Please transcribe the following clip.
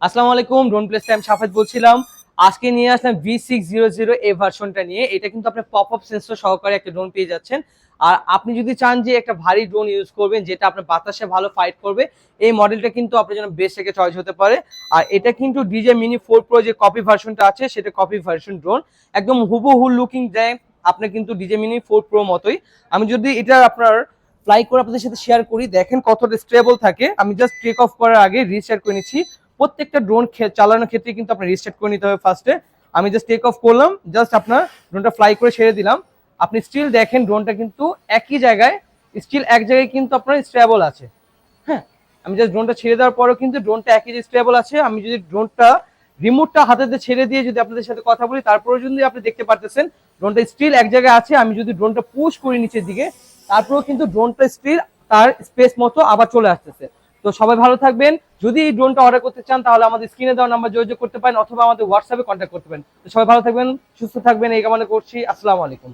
আসসালামু আলাইকুম, drone place time সাফাত বলছিলাম। আজকে নিয়ে আসলাম V600A ভার্সনটা নিয়ে। এটা কিন্তু আপনি পপ আপ সেন্সর সহকারে একটা ড্রোন পেয়ে যাচ্ছেন। আর আপনি যদি চান যে একটা ভারী ড্রোন ইউজ করবেন যেটা আপনার বাতাসে ভালো ফাইট করবে, এই মডেলটা কিন্তু আপনার জন্য বেস্ট একটা চয়েস হতে পারে। আর এটা কিন্তু DJI Mini 4 Pro যে কপি ভার্সনটা আছে সেটা কপি ভার্সন ড্রোন, একদম হুবহু লুকিং দেয় আপনার কিন্তু DJI Mini 4 Pro মতোই। আমি যদি এটা আপনার ফ্লাই করে আপনাদের সাথে শেয়ার করি, দেখেন কতটা স্টেবল থাকে। আমি জাস্ট টেক অফ করার আগে রিস্টার্ট করে নিচ্ছি। প্রত্যেকটা ড্রোন চালানোর ক্ষেত্রে কিন্তু আপনার রিস্টার্ট করে নিতে হবে ফার্স্টে। আমি জাস্ট টেক অফ করলাম, জাস্ট আপনার ড্রোনটা ফ্লাই করে ছেড়ে দিলাম। আপনি স্টিল দেখেন ড্রোনটা কিন্তু একই জায়গায়, স্টিল এক জায়গায় কিন্তু আপনার স্টেবল আছে। হ্যাঁ, আমি জাস্ট ড্রোনটা ছেড়ে দেওয়ার পরেও কিন্তু ড্রোনটা একই যে স্টেবল আছে। আমি যদি ড্রোনটা রিমোটটা হাতে ছেড়ে দিয়ে যদি আপনাদের সাথে কথা বলি, তারপরে যদি আপনি দেখতে পারতেছেন ড্রোনটা স্টিল এক জায়গায় আছে। আমি যদি ড্রোনটা পুশ করি নিচের দিকে, তারপরেও কিন্তু ড্রোনটা স্টিল তার স্পেস মতো আবার চলে আসতেছে। তো সবাই ভালো থাকবেন। যদি এই ড্রোনটা অর্ডার করতে চান তাহলে আমাদের স্ক্রিনে দেওয়া নাম্বার যোগাযোগ করতে পারেন অথবা আমাদের হোয়াটসঅ্যাপে কন্ট্যাক্ট করতে পারেন। তো সবাই ভালো থাকবেন, সুস্থ থাকবেন এই কামনা করছি। আসসালামু আলাইকুম।